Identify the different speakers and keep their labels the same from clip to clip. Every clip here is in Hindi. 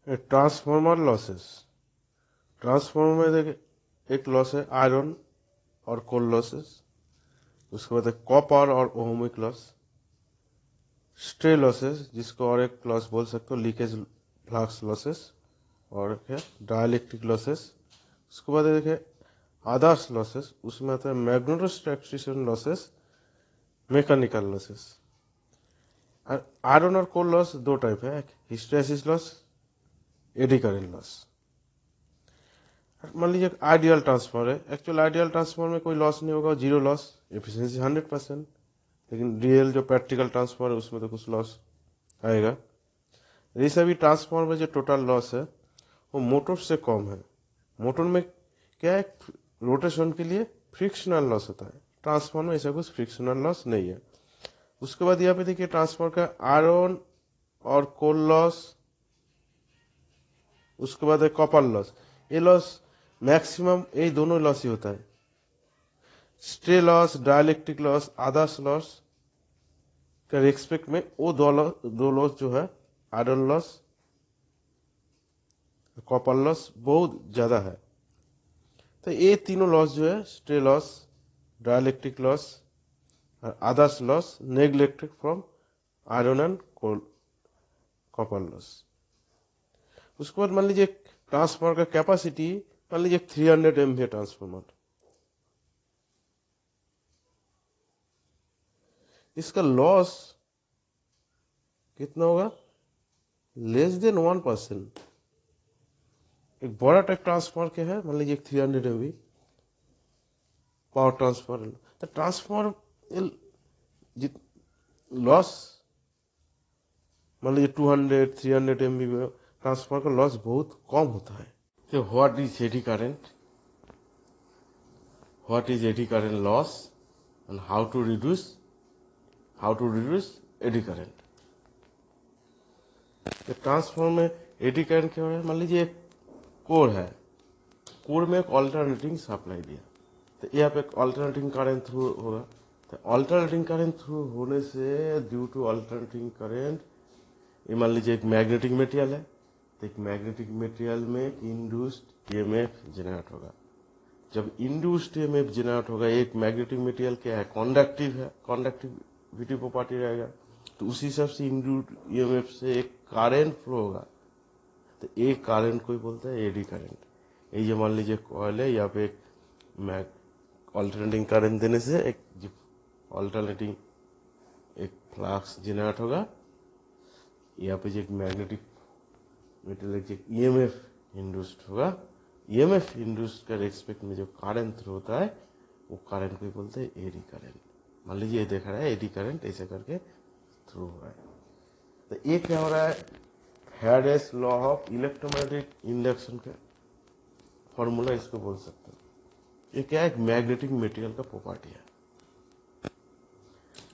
Speaker 1: Transformer losses. ट्रांसफॉर्मर में देखिए एक लॉस है आयरन और कोल लॉसेस, उसके बाद है कॉपर और ओहमिक लॉस, स्ट्रे लॉसेस जिसको और एक लॉस बोल सकते हो लीकेज फ्लक्स लॉसेस, और है डाइलेक्ट्रिक लॉसेस। उसके बाद देखिए आदर्श लॉसेस, उसमें आता है मैग्नेटोस्ट्रैक्शन लॉसेस, मैकेनिकल लॉसेस। और आयरन और कोल लॉस दो टाइप है, एक hysteresis loss, AD current loss. मान लीजिए आइडियल ट्रांसफार्मर है, एक्चुअल आइडियल ट्रांसफार्मर में कोई लॉस नहीं होगा, जीरो लॉस, एफिशिएंसी 100%। लेकिन रियल जो प्रैक्टिकल ट्रांसफार्मर है उसमें तो कुछ लॉस आएगा। ये सभी ट्रांसफार्मर में जो टोटल लॉस है वो मोटर से कम है। मोटर में क्या है, रोटेशन के लिए फ्रिक्शनल लॉस होता है, ट्रांसफार्मर में ऐसा कुछ फ्रिक्शनल लॉस नहीं है। उसके बाद यहाँ पे देखिए ट्रांसफार्मर का आयरन और कोल लॉस, उसके बाद है कॉपर लॉस। ये लॉस मैक्सिमम यही दोनों लॉस ही होता है, स्ट्रे लॉस, डाइलेक्ट्रिक लॉस, आदर्श लॉस के रिस्पेक्ट में वो दो लॉस जो है आयरन लॉस, कॉपर लॉस बहुत ज्यादा है। तो ये तीनों लॉस जो है स्ट्रे लॉस, डाइलेक्ट्रिक लॉस और आदर्श loss neglected from iron and copper loss. उसके बाद मान लीजिए ट्रांसफार्मर का कैपेसिटी, मान लीजिए 300 MVA ट्रांसफार्मर, इसका लॉस कितना होगा, लेस देन 1%। एक बड़ा टाइप ट्रांसफार्मर क्या है, मान लीजिए 300 MV पावर ट्रांसफार्मर, तो ट्रांसफार्मर लॉस मान लीजिए 200-300 MV में ट्रांसफार्मर का लॉस बहुत कम होता है। तो what is eddy current, what is eddy current loss and how to reduce eddy current. तो ट्रांसफार्मर में एडी करंट क्या है, मान लीजिए एक कोर है, कोर में एक ऑल्टरनेटिंग सप्लाई दिया, तो यहाँ पे एक ऑल्टरनेटिंग करंट थ्रू होगा। तो ऑल्टरनेटिंग करंट थ्रू होने से ड्यू टू ऑल्टरनेटिंग करंट, ये मान लीजिए एक मैग्नेटिक मटेरियल है, तो एक मैग्नेटिक मटेरियल में इंड्यूस्ड ईएमएफ जनरेट होगा। जब इंड्यूस्ड ईएमएफ जनरेट होगा, एक मैग्नेटिक मटेरियल क्या है, कंडक्टिव है, कंडक्टिविटी प्रॉपर्टी रहेगा, तो उसी हिसाब से इंड्यूस्ड ईएमएफ से एक करंट फ्लो होगा, तो एक करंट को बोलता है एडी करंट। ये मान लीजिए कॉइल है, यहाँ पे एक ऑल्टरनेटिंग करंट देने से एक ऑल्टरनेटिंग एक फ्लक्स जनरेट होगा, यहाँ पे जो एक मैग्नेटिक मटेरियल ईएमएफ इंड्यूस्ड होगा, ईएमएफ इंड्यूस्ड का रेस्पेक्ट में जो करंट थ्रू होता है वो करंट को बोलते हैं एडी करंट। मान लीजिए ये देख रहा है एडी करंट ऐसे करके थ्रू हो रहा है। तो ये क्या हो रहा है, Faraday's law of electromagnetic induction का फॉर्मूला इसको बोल सकते हैं। ये क्या है, एक मैग्नेटिक मटेरियल का प्रॉपर्टी है।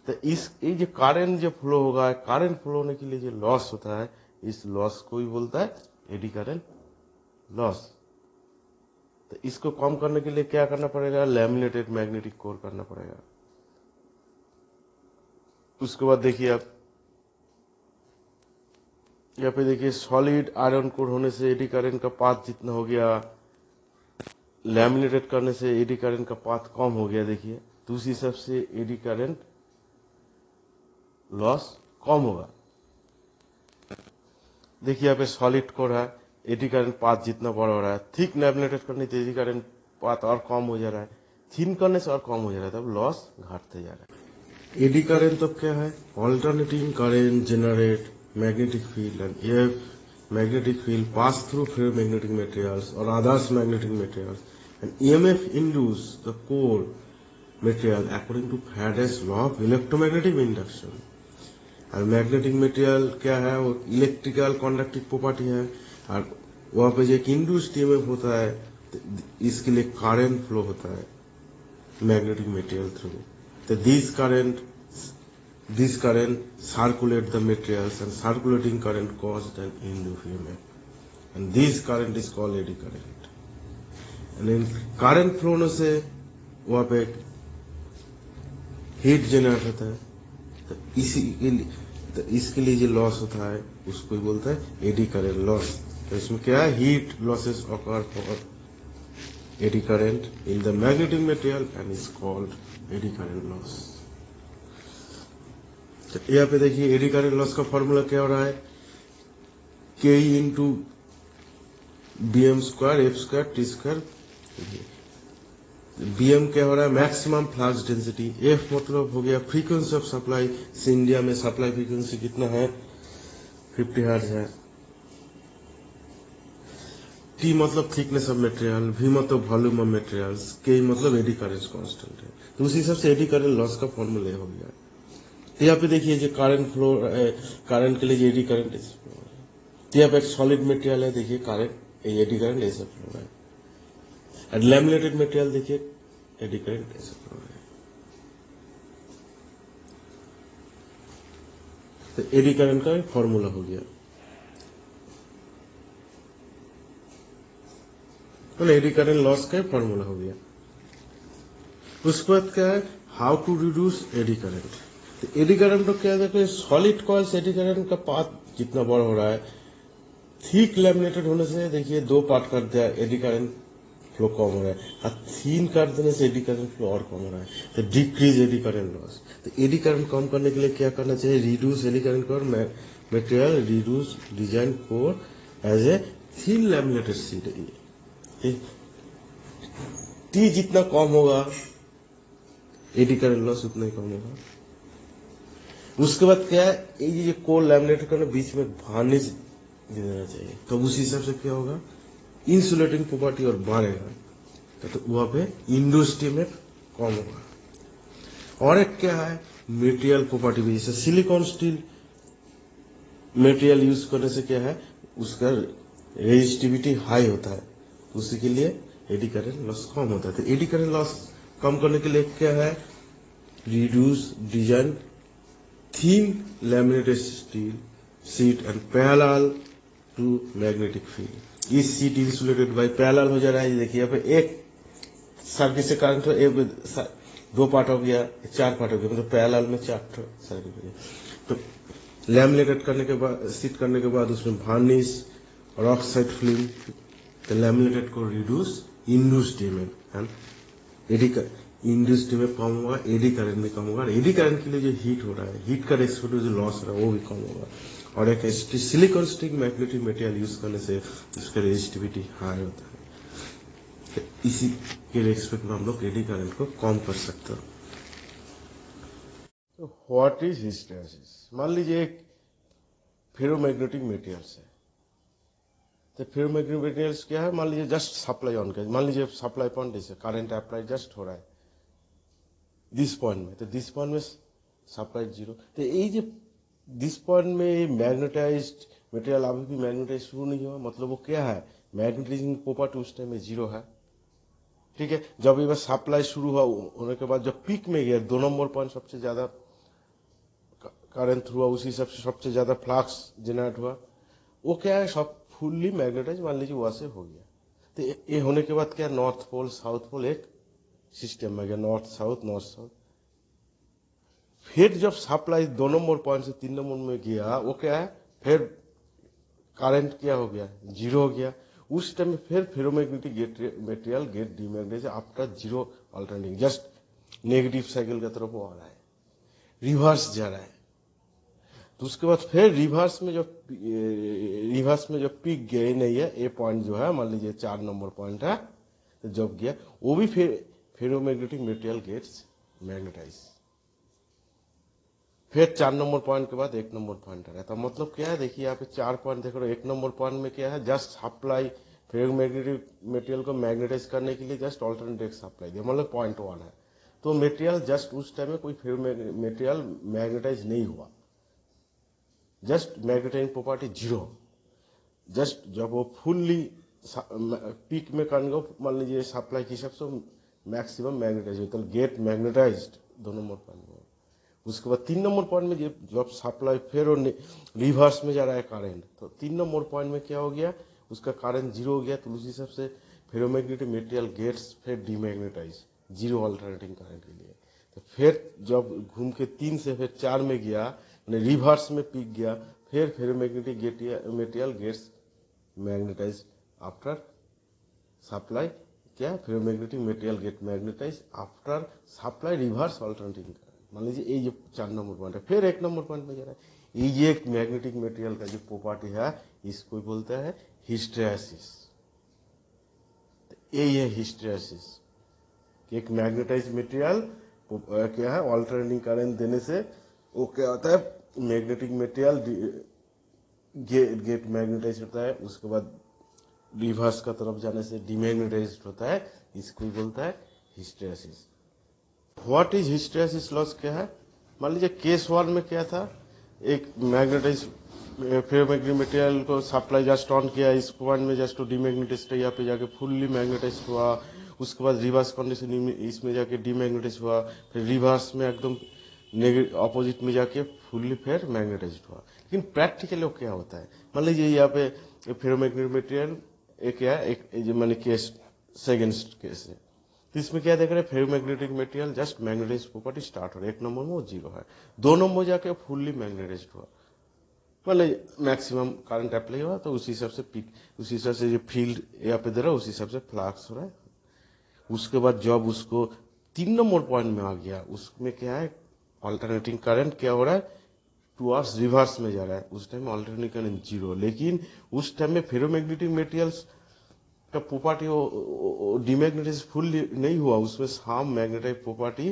Speaker 1: तो ये जो करंट जो फ्लो होगा, करंट फ्लो होने के लिए जो लॉस होता है, इस लॉस को ही बोलता है एडी करंट लॉस। तो इसको कम करने के लिए क्या करना पड़ेगा, लैमिनेटेड मैग्नेटिक कोर करना पड़ेगा। उसके बाद देखिए आप यहाँ पे देखिए सॉलिड आयरन कोर होने से एडी करंट का पाथ जितना हो गया, लैमिनेटेड करने से एडी करंट का पाथ कम हो गया। देखिए तो उस हिसाब से एडी करंट लॉस कम होगा। देखिए यहाँ पे सॉलिड कोर है, एडी करंट पाथ जितना बड़ा हो रहा है, थिक लैमिनेटेड करने से एडी करंट पाथ और कम हो जा रहा है, थिन करने से और कम हो जा रहा है, तब लॉस घटते जा रहा है। एडी करंट तो क्या है, alternating current generate magnetic field and ये magnetic field pass through ferromagnetic materials और others magnetic materials and EMF induce the core material according to Faraday's law of electromagnetic induction. और मैग्नेटिक मटेरियल क्या है, वो इलेक्ट्रिकल कंडक्टिव प्रॉपर्टी है, और वहां पे जो इंड्यूस्ड ईएमएफ होता है, इसके लिए करंट फ्लो होता है मैग्नेटिक मटेरियल थ्रू। तो this current circulate the materials and circulating current caused an induced EMF, and this current is called eddy current। and in current flow होने से वहां पे हीट जनरेट होता है, तो इसके लिए जो लॉस होता है उसको बोलता है एडी करंट लॉस। तो इसमें क्या है, heat losses occur for eddy current in the magnetic material and is called eddy current loss. तो यहाँ पे देखिए एडी करंट लॉस का फॉर्मूला क्या हो रहा है, K into B M square F square T square. B M क्या हो रहा है, मैक्सिमम फ्लक्स डेंसिटी, एफ मतलब हो गया फ्रीक्वेंसी ऑफ सप्लाई, इंडिया में सप्लाई फ्रीक्वेंसी कितना है 50 हर्ट्ज है। टी मतलब थिकनेस ऑफ मटेरियल, वी मतलब वॉल्यूम ऑफ मटेरियल्स, के मतलब एडी करंट कांस्टेंट है। तो उसी हिसाब से एडी करंट लॉस का फॉर्मूला हो गया। तो यहाँ पे देखिए जो करंट फ्लो, करंट के लिए जो एडी करंट, तो यहाँ पे एक सॉलिड मटेरियल है, देखिए करंट एडी करंट ऐसे फ्लो है, और लैमिनेटेड मटेरियल देखिए एडी करंट ऐसे फ्लो है। तो एडी करंट का फॉर्मूला हो गया, तो एडी करंट लॉस का फॉर्मूला हो गया। उसके बाद क्या है, how to reduce eddy current. तो एडी करंट तो क्या है, सॉलिड कॉइल्स एडी करंट का पाथ जितना बड़ा हो रहा है, थिक लैमिनेटेड होने से देखिए 2 पार्ट कर दिया, एडी करंट फ्लो कम हो रहा है, और थीन कर देने से एडी करंट फ्लो और कम हो रहा है, तो डिक्रीज एडी करंट लॉस। तो एडी करंट कम करने के लिए क्या करना चाहिए, reduce eddy current core material, reduce design core as a thin laminated sheet. T जितना कम होगा एडी करंट लॉस उतना ही कम होगा। उसके बाद क्या है, ये कोर लैमिनेटेड करना बीच में वार्निश दे देना चाहिए, तो उस हिसाब से क्या होगा, इंसुलेटिंग प्रॉपर्टी और बढ़ेगा, तो वहां पे इंडस्ट्री में कम होगा। और एक क्या है, मटेरियल प्रॉपर्टी भी, जैसे सिलिकॉन स्टील मटेरियल यूज करने से क्या है, उसका रेजिस्टिविटी हाई होता है, तो उसी के लिए एडी करंट लॉस कम होता है। तो एडी करंट लॉस कम करने के लिए क्या है, reduce design thin laminated steel sheet and parallel to magnetic field. इस शीट इंसुलेटेड बाय पैरेलल हो जा रहा है, देखिए यहाँ पे एक सर्किट से करंट, एक 2 पार्ट हो गया, 4 पार्ट हो गया, मतलब पैरेलल में 4 सर्किट हो गया। तो लैमिनेटेड करने के बाद, शीट करने के बाद उसमें वार्निश और ऑक्साइड फिल्म, तो लैमिनेटेड को reduce induced damage and eddy कर इंड्यूस्ड में कम होगा, एडी करंट में कम होगा। एडी करंट के लिए जो हीट हो रहा है, हीट का रेस्पेक्ट जो लॉस हो रहा है वो भी कम होगा। और एक silicon stick magnetic material use करने से उसका रेजिस्टिविटी हाई होता है, तो इसी के रेस्पेक्ट में हम लोग एडी करंट को कम कर सकते हैं। तो व्हाट इज हिस्टैरिसीस। मान लीजिए एक फेरोमैग्नेटिक मटेरियल्स है, तो फेरोमैग्नेटिक मटेरियल्स क्या है, मान लीजिए जस्ट सप्लाई ऑन कर, मान लीजिए सप्लाई पॉइंट जैसे करंट अप्लाई जस्ट हो रहा है दिस पॉइंट में, तो दिस पॉइंट में सप्लाई 0, तो ये जो दिस पॉइंट में मैग्नेटाइज्ड मटेरियल अभी भी मैग्नेटाइज शुरू नहीं हुआ, मतलब वो क्या है, मैग्नेटाइजिंग प्रॉपर्टी उस टाइम में 0 है, ठीक है। जब ये सप्लाई शुरू हुआ होने के बाद जब पीक में गया, 2 नंबर पॉइंट सबसे ज्यादा करंट हुआ, उसी सबसे ज्यादा फ्लक्स जनरेट हुआ, वो क्या है, सब फुल्ली मैग्नेटाइज मान लीजिए वहां से हो गया। तो ये होने के बाद क्या, नॉर्थ पोल साउथ पोल एक सिस्टम में गया, नॉर्थ साउथ। फिर जब सप्लाई 2 नंबर पॉइंट से 3 नंबर में गया, वो क्या है, फिर करंट क्या हो गया, 0 हो गया। उस टाइम में फिर ferromagnetic material get demagnetize after 0 alternating, just negative cycle की तरफ वो आ रहा है, रिवर्स जा रहा है। तो उसके बाद फिर रिवर्स में जो पीक गया ही नहीं है, ए पॉइंट जो है मान लीजिए 4 नंबर पॉइंट है, तो जब गया वो भी फिर फेरोमैग्नेटिक मटेरियल गेट्स मैग्नेटाइज, फिर 4 नंबर पॉइंट के बाद 1 नंबर पॉइंट आ रहा है। तो मतलब क्या है, देखिए यहाँ पे 4 पॉइंट देख रहे हो, 1 नंबर पॉइंट में क्या है, जस्ट सप्लाई फेरोमैग्नेटिक मटेरियल को मैग्नेटाइज करने के लिए जस्ट ऑल्टरनेट सप्लाई दिया, मतलब पॉइंट 1 है। तो मटेरियल जस्ट उस टाइम में कोई मटेरियल मैग्नेटाइज नहीं हुआ, जस्ट मैग्नेटाइजिंग प्रॉपर्टी 0। जस्ट जब वो फुल्ली पीक में करने को मान लीजिए सप्लाई की सबसे मैक्सिमम मैग्नेटाइज होता है, गेट मैग्नेटाइज्ड 2 नंबर पॉइंट में। उसके बाद 3 नंबर पॉइंट में जब सप्लाई फिर रिवर्स में जा रहा है करंट, तो 3 नंबर पॉइंट में क्या हो गया, उसका करंट 0 हो गया, तो उसी हिसाब से फेरोमैग्नेटिक मटेरियल गेट्स फिर डीमैग्नेटाइज 0 अल्टरनेटिंग करंट के लिए। तो फिर जब घूम के 3 से फिर 4 में गया, रिवर्स में पीक गया, फिर ferromagnetic material gets magnetise after supply, क्या ferromagnetic material get magnetise after supply reverse alternating current. मान लीजिए ये 4 नंबर पॉइंट है। फिर 1 नंबर पॉइंट में जा रहा है, ये एक मैग्नेटिक मटेरियल का जो प्रॉपर्टी है इसको बोलता है हिस्टेरेसिस। ये है हिस्टेरेसिस, एक मैग्नेटाइज मटेरियल क्या है अल्टरनेटिंग करंट देने से वो क्या होता है, मैग्नेटिक मटेरियल गेट मैग्नेटाइज होता है, उसके बाद रिवर्स का तरफ जाने से डिमैग्नेटाइज होता है, इसको बोलता है hysteresis. What is hysteresis loss क्या है? मान लीजिए केस 1 में क्या था, एक मैग्नेटाइज फेरोमैग्नेटिक मटेरियल को सप्लाई जस्ट ऑन किया, इस पॉइंट में जस्ट डिमैग्नेटाइज, यहाँ पे जाके फुल्ली मैग्नेटाइज हुआ, उसके बाद रिवर्स कंडीशन इसमें जाके डिमैग्नेटाइज हुआ, फिर रिवर्स में एकदम अपोजिट में जाके फुल्ली फिर मैग्नेटाइज हुआ। लेकिन प्रैक्टिकली क्या होता है, मान लीजिए यहाँ पे फेरोमैग्नेटिक मटेरियल एक क्या एक मैंने केस सेकेंड केस है, तो इसमें क्या देख रहे हैं, ferromagnetic material just magnetize property start हो रहा है, 1 नंबर में वो 0 है, 2 नंबर जाके फुल्ली मैग्नेटाइज हुआ, मतलब मैक्सिमम करंट अप्लाई हुआ, तो उसी हिसाब से पीक, उसी हिसाब से जो फील्ड यहाँ पे दे रहा है उसी हिसाब से फ्लक्स हो रहा है। उसके बाद जब उसको 3 नंबर पॉइंट में आ गया, उसमें क्या है अल्टरनेटिंग करंट क्या हो रहा है, टुवर्ड्स रिवर्स में जा रहा है, उस टाइम अल्टरनेटिंग करंट 0। लेकिन उस टाइम में फेरोमैग्नेटिक मटेरियल्स का प्रॉपर्टी वो डिमैग्नेटाइज फुल नहीं हुआ, उसमें सम मैग्नेटाइज प्रॉपर्टी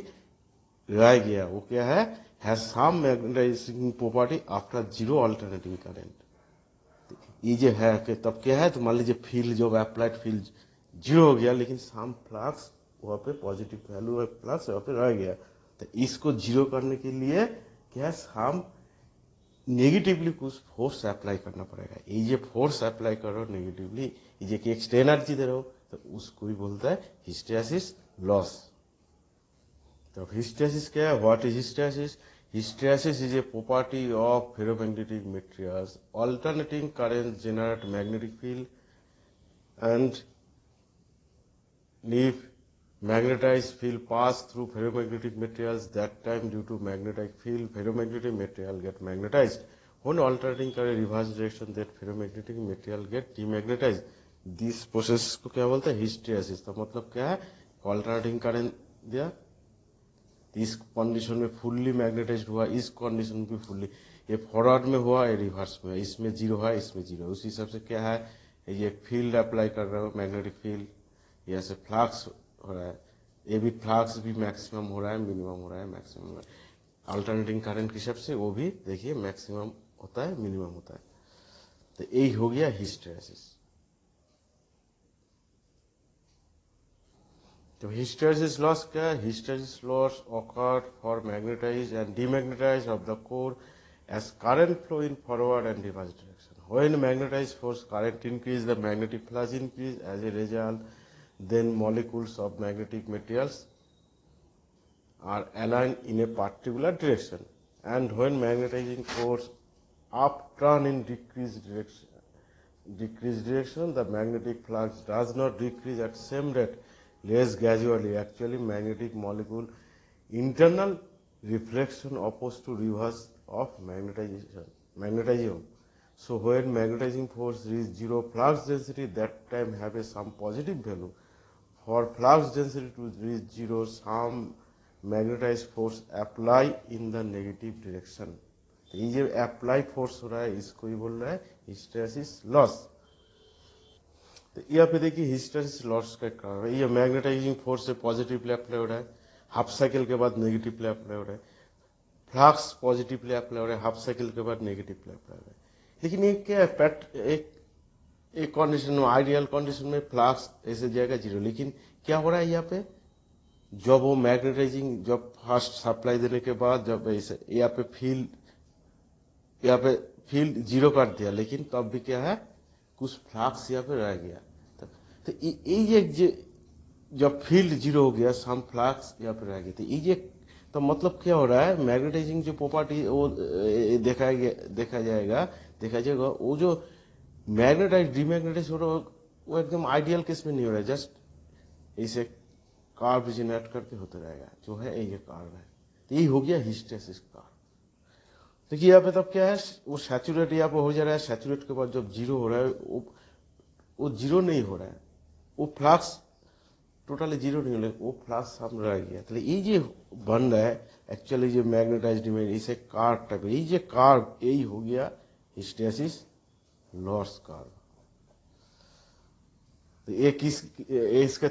Speaker 1: रह गया, वो क्या है some magnetising property after 0 alternating current. ये जो है कि तब क्या है, तो मान लीजिए फील्ड जो अप्लाइड फील्ड 0 हो गया, लेकिन सम फ्लक्स वहाँ पे पॉजिटिव वैल्यू है, फ्लक्स वहाँ पे रह गया, तो इसको 0 करने के लिए क्या है, सम नेगेटिवली कुछ फोर्स अप्लाई करना पड़ेगा। ये जो फोर्स अप्लाई कर रहे हो नेगेटिवली, ये जो कि एक्स्ट्रा एनर्जी दे रहे हो, तो उसको भी बोलता है हिस्टेरेसिस लॉस। तो हिस्टेरेसिस क्या है, what is hysteresis? Hysteresis is a property of ferromagnetic materials. Alternating currents generate magnetic field, and if magnetized field pass through ferromagnetic materials, that time due to magnetic field, ferromagnetic material get magnetized. When alternating current reverse direction, that ferromagnetic material get demagnetized. This process को क्या बोलते हैं, हिस्टेरेसिस। तो मतलब क्या है, अल्टरनेटिंग करंट दिया, इस कंडीशन में फुल्ली मैग्नेटाइज्ड हुआ, इस कंडीशन में फुल्ली, ये फॉरवर्ड में हुआ, ये रिवर्स में, इसमें 0 है, इसमें 0, उसी हिसाब से क्या है, ये फील्ड अप्लाई कर रहे हो मैग्नेटिक फील्ड, यहाँ से फ्लक्स हो रहा है, ये भी फ्लक्स भी मैक्सिमम हो रहा है, मिनिमम हो रहा है, मैक्सिमम हो रहा है। अल्टरनेटिंग करंट के हिसाब से वो भी देखिए मैक्सिमम होता है, मिनिमम होता है। तो यही हो गया हिस्टेरेसिस। तो हिस्टेरेसिस लॉस क्या है? Hysteresis loss occurred for magnetized and demagnetized of the core as current flow in forward and reverse direction. When magnetized force current increase, the magnetic flux increase. As a result, then molecules of magnetic materials are aligned in a particular direction. And when magnetizing force upturn in decreased direction, the magnetic flux does not decrease at same rate, less gradually. Actually, magnetic molecule internal reflection opposed to reverse of magnetism. So when magnetizing force reaches 0 flux density, that time have a some positive value. For flux density to reach 0, some magnetized force apply in the negative direction. ये जो अप्लाई फोर्स हो रहा है इसको ही बोल रहा है हिस्टेरेसिस लॉस। तो यहाँ पे देखिए हिस्टेरेसिस लॉस का कारण है, ये मैग्नेटाइजिंग फोर्स से पॉजिटिवली अप्लाई हो रहा है, हाफ साइकिल के बाद नेगेटिवली अप्लाई हो रहा है, फ्लक्स पॉजिटिवली अप्लाई हो रहा है, हाफ साइकिल के बाद नेगेटिवली अप्लाई हो रहा है। लेकिन ये क्या है, एक कंडीशन में, आइडियल कंडीशन में फ्लक्स ऐसे जाएगा 0, लेकिन क्या हो रहा है यहाँ पे, जब वो मैग्नेटाइजिंग, जब फर्स्ट सप्लाई देने के बाद जब ऐसे यहाँ पे फील्ड 0 कर दिया, लेकिन तब भी क्या है, कुछ फ्लक्स यहाँ पे रह गया। तो ये जब फील्ड 0 हो गया, सम फ्लक्स यहाँ पे रह गया, तो ये तो मतलब क्या हो रहा है, मैग्नेटाइजिंग जो प्रॉपर्टी वो देखा जाएगा वो जो मैग्नेटाइज डिमैग्नेटाइज हो रहा है वो एकदम आइडियल केस में नहीं हो रहा है, जस्ट इसे कार्व जनरेट करके होते रहेगा, जो है ये कार्व है। तो ये हो गया हिस्टेरेसिस कार्व। देखिए यहाँ पे तब क्या है, वो सैचुरेट यहाँ पे हो जा रहा है, सैचुरेट के बाद जब 0 हो रहा है, वो वो जीरो नहीं हो रहा है, वो फ्लक्स टोटली जीरो नहीं हो रहा है, वो फ्लक्स सामने रह गया। তাহলে এই যে बन रहा है एक्चुअली जो मैग्नेटाइज्ड इमेज इसे कार्व टाइप, ये जो कार्व यही हो गया हिस्टैसिस लॉस कार्व। तो ये किस इसका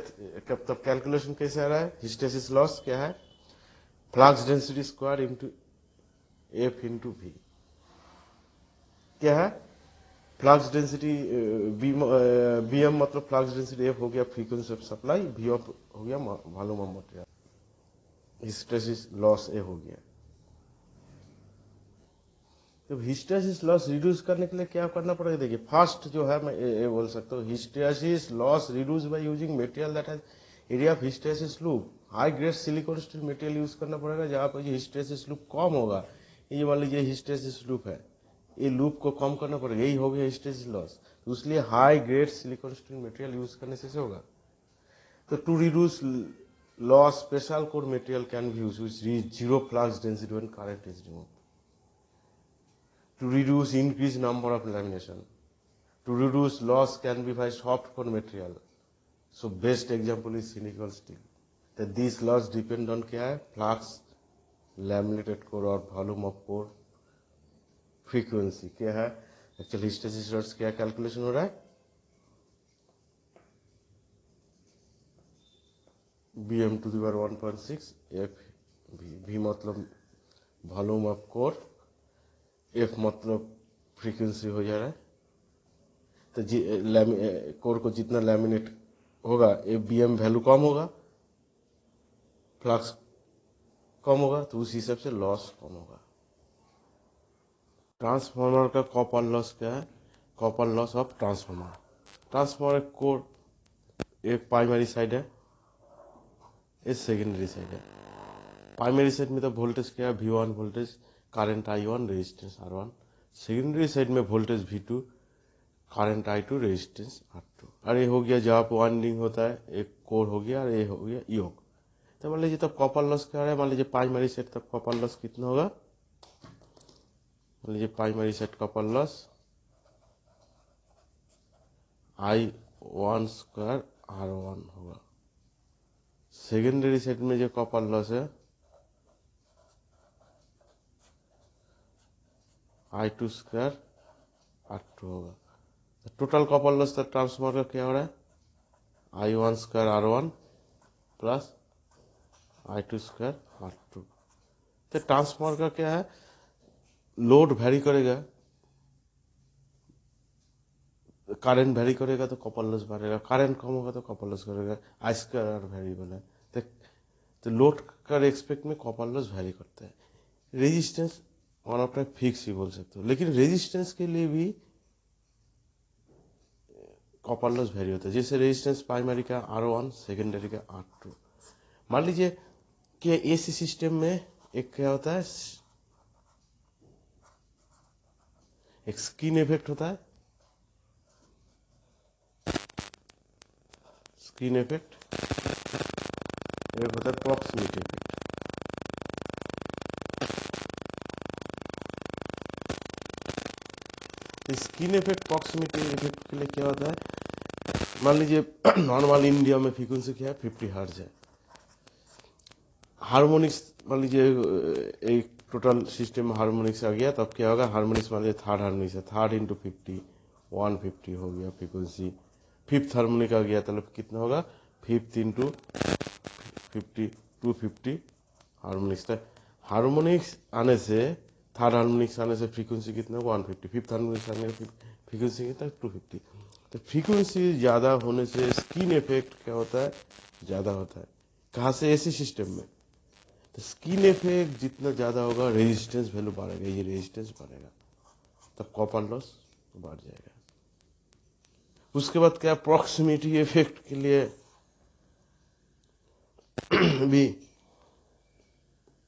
Speaker 1: कब तक कैलकुलेशन कैसे आ रहा है? हिस्टैसिस लॉस क्या है? Flux density square into F into V. क्या है? फ्लक्स डेंसिटी बी एम मतलब फ्लक्स डेंसिटी एफ हो गया frequency of supply, V of हो गया volume of material, hysteresis loss A हो गया। तो हिस्टैसिस लॉस रिड्यूस करने के लिए क्या करना पड़ेगा? देखिए फर्स्ट जो है मैं ये बोल सकता हूँ, hysteresis loss reduce by using material that has area of hysteresis loop. High grade silicon steel material use करना पड़ेगा जहाँ पर हिस्टैसिस लूप कम होगा। ये मान लीजिए हिस्टैसिस लूप है, ये लूप को कम करना पड़ेगा, यही हो गया हिस्टैसिस लॉस। तो इसलिए high grade silicon steel material use करने से होगा। तो to reduce loss special core material can be used which zero flux density when current is removed. To reduce increased number of lamination, to reduce loss can be by soft core material. So best example is cyclical steel. That these loss depend on क्या है? Flux, laminated core और volume of core, frequency क्या है? Actually हिस्टैसिस लॉस क्या कैलकुलेशन हो रहा है? bm to the power 1.6 f v मतलब वॉल्यूम ऑफ कोर, एफ मतलब फ्रीक्वेंसी हो जा रहा है। तो कोर को जितना लैमिनेट होगा एफ बी एम वैल्यू कम होगा, फ्लक्स कम होगा, तो उस हिसाब से लॉस कम होगा। ट्रांसफार्मर का कॉपर लॉस क्या है? Copper loss of transformer. Transformer core एक प्राइमरी साइड है, एक सेकेंडरी साइड है। प्राइमरी साइड में तो वोल्टेज क्या है? V1 voltage, current I1, resistance R1। Secondary side में voltage V2, current I2, resistance R2। और ये हो गया जहाँ पर वाइंडिंग होता है, एक कोर हो गया और ये हो गया योक। तो मान लीजिए तब कॉपर लॉस क्या है? मान लीजिए प्राइमरी साइड तक कॉपर लॉस कितना होगा? मान लीजिए primary side copper loss I1 square R1 होगा। सेकेंडरी साइड में जो कॉपर लॉस है I2 स्क्वायर R2 होगा। टोटल कॉपर लॉस का ट्रांसफार्मर का क्या हो रहा है? I1 square R1 plus I2 square R2। तो ट्रांसफार्मर का क्या है? लोड वेरी करेगा, करंट वेरी करेगा तो कॉपर लॉस बढ़ेगा, करंट कम होगा तो कॉपर लॉस करेगा। आई स्क्वायर वेरिएबल है, तो लोड का रेस्पेक्ट में कॉपर लॉस वेरी करता है। Resistance one of time fix ही बोल सकते हो, लेकिन रेजिस्टेंस के लिए भी कॉपर लॉस वेरी होता है। जैसे रेजिस्टेंस प्राइमरी का R1, सेकेंडरी का R2। मान लीजिए कि एसी सिस्टम में एक क्या होता है? एक स्किन इफेक्ट होता है, स्किन इफेक्ट, एक होता है proximity effect. Skin effect proximity effect के लिए क्या होता है? मान लीजिए नॉर्मल इंडिया में फ्रीक्वेंसी क्या है? 50 हर्ट्ज है। हार्मोनिक्स मान लीजिए एक टोटल सिस्टम में हार्मोनिक्स आ गया, तब क्या होगा? हार्मोनिक्स मान लीजिए थर्ड हार्मोनिक्स है, 3 इंटू 50 150 हो गया फ्रीक्वेंसी। फिफ्थ हार्मोनिक आ गया, मतलब कितना होगा? 5 इंटू 50 250 हार्मोनिक्स था। हार्मोनिक्स आने से, थर्ड हार्मोनिक्स आने से फ्रीक्वेंसी कितना? 150। फिफ्थ हार्मोनिक्स आने से फ्रीक्वेंसी कितना? 250। तो फ्रीक्वेंसी ज्यादा होने से स्किन इफेक्ट क्या होता है? ज्यादा होता है। कहाँ से? एसी सिस्टम में। तो स्किन इफेक्ट जितना ज्यादा होगा रेजिस्टेंस वैल्यू बढ़ेगा, ये रेजिस्टेंस बढ़ेगा, तब कॉपर लॉस बढ़ जाएगा। उसके बाद क्या? प्रॉक्सिमिटी इफेक्ट के लिए भी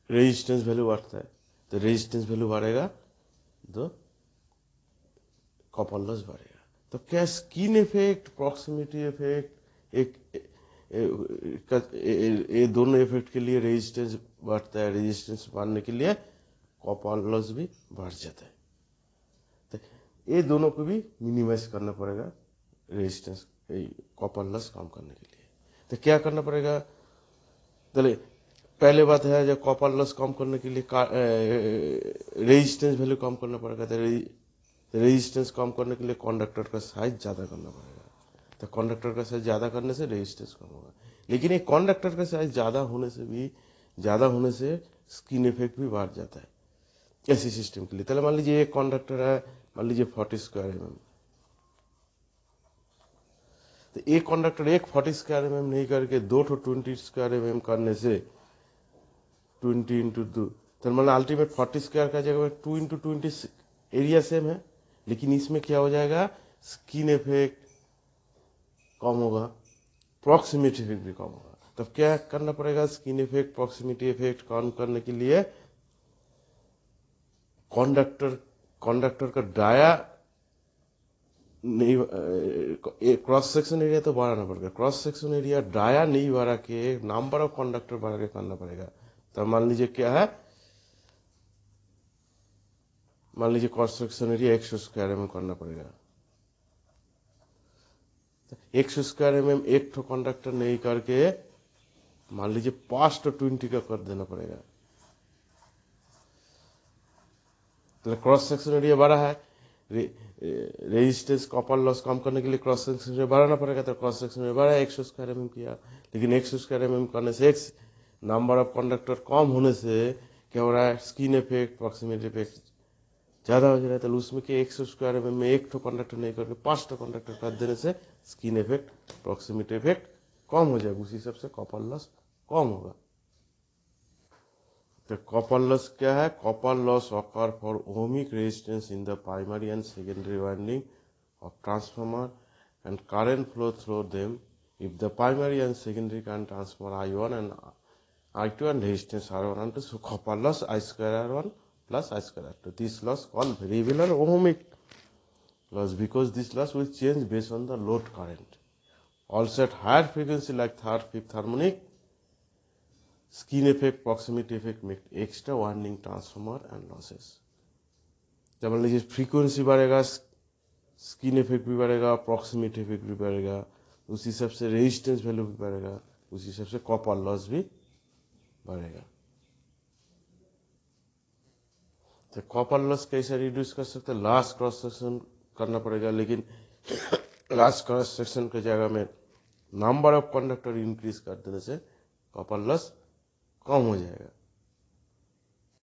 Speaker 1: रेजिस्टेंस वैल्यू बढ़ता है, तो रेजिस्टेंस वैल्यू बढ़ेगा तो कॉपर लॉस बढ़ेगा। तो क्या स्किन इफेक्ट, प्रॉक्सिमिटी इफेक्ट, एक ये दोनों इफेक्ट के लिए रेजिस्टेंस बढ़ता है, रेजिस्टेंस बढ़ने के लिए कॉपर लॉस भी बढ़ जाता है। तो ये दोनों को भी मिनिमाइज करना पड़ेगा, रेजिस्टेंस कॉपर लॉस कम करने के लिए। तो क्या करना पड़ेगा, चलिए पहले बात है जब कॉपर लॉस कम करने के लिए रेजिस्टेंस वैल्यू कम करना पड़ेगा। तो रेजिस्टेंस कम करने के लिए कंडक्टर का साइज ज्यादा करना पड़ेगा। तो कंडक्टर का साइज ज्यादा करने से रेजिस्टेंस कम होगा। लेकिन ये कंडक्टर का साइज ज्यादा होने से स्किन इफेक्ट भी बढ़ जाता है ऐसे सिस्टम के लिए। चलो मान लीजिए एक कंडक्टर है, मान लीजिए 40 स्क्वायर mm, तो एक कंडक्टर एक 40 स्क्वायर mm नहीं करके 2 20 स्क्वायर mm करने से 20 इंटू 2, तो मतलब अल्टीमेट 40 स्क्वायर का जगह 2 इंटू 20 एरिया सेम है, लेकिन इसमें क्या हो जाएगा, स्किन इफेक्ट कम होगा, प्रॉक्सिमिटी इफेक्ट भी कम होगा। तब क्या करना पड़ेगा, स्किन इफेक्ट प्रॉक्सिमिटी इफेक्ट कम करने के लिए कंडक्टर का डाया नहीं, क्रॉस सेक्शन एरिया तो बढ़ाना पड़ेगा। क्रॉस सेक्शन एरिया डाया नहीं बढ़ा के नंबर ऑफ कंडक्टर बढ़ा के करना पड़ेगा। तो मान लीजिए क्या है, मान लीजिए cross section area 100 square mm करना पड़ेगा। 100 स्क्वायर mm एक ठो कंडक्टर नहीं करके मान लीजिए 5 तो 20 का कर देना पड़ेगा। तो क्रॉस सेक्शन एरिया बड़ा है, रेजिस्टेंस कॉपर लॉस कम करने के लिए क्रॉस सेक्शन एरिया बढ़ाना पड़ेगा। तो क्रॉस सेक्शन एरिया बढ़ा 100 स्क्वायर mm किया, लेकिन 100 स्क्वायर mm करने से नंबर ऑफ कंडक्टर कम होने से क्या हो रहा है, स्किन इफेक्ट प्रॉक्सिमिटी इफेक्ट ज्यादा हो जा रहा है। तो उसमें कि 100 स्क्वायर mm में एक ठो कंडक्टर नहीं करके 5 ठो कंडक्टर कर देने से स्किन इफेक्ट प्रॉक्सिमिटी इफेक्ट कम हो जाएगा, उसी हिसाब से कॉपर लॉस कम होगा। तो कॉपर लॉस क्या है, copper loss occur for ohmic resistance in the primary and secondary winding of transformer and current flow through them if the primary and secondary current transformer I1 and I2 and resistance R1 and 2. So copper loss I square R1 plus I square R2. This loss called variable or ohmic loss because this loss will change based on the load current. Also at higher frequency like third, fifth harmonic, skin effect proximity effect make extra winding transformer and losses. जब मान लीजिए फ्रीक्वेंसी बढ़ेगा स्किन इफेक्ट भी बढ़ेगा, प्रॉक्सिमिटी इफेक्ट भी बढ़ेगा, उसी हिसाब से रेजिस्टेंस वैल्यू भी बढ़ेगा, उसी हिसाब से कॉपर लॉस भी बढ़ेगा। तो कॉपर लॉस कैसे रिड्यूस कर सकते हैं, लास्ट क्रॉस सेक्शन करना पड़ेगा, लेकिन लास्ट क्रॉस सेक्शन के जगह में नंबर ऑफ कंडक्टर इंक्रीज कर देने से कॉपर लॉस कम हो जाएगा।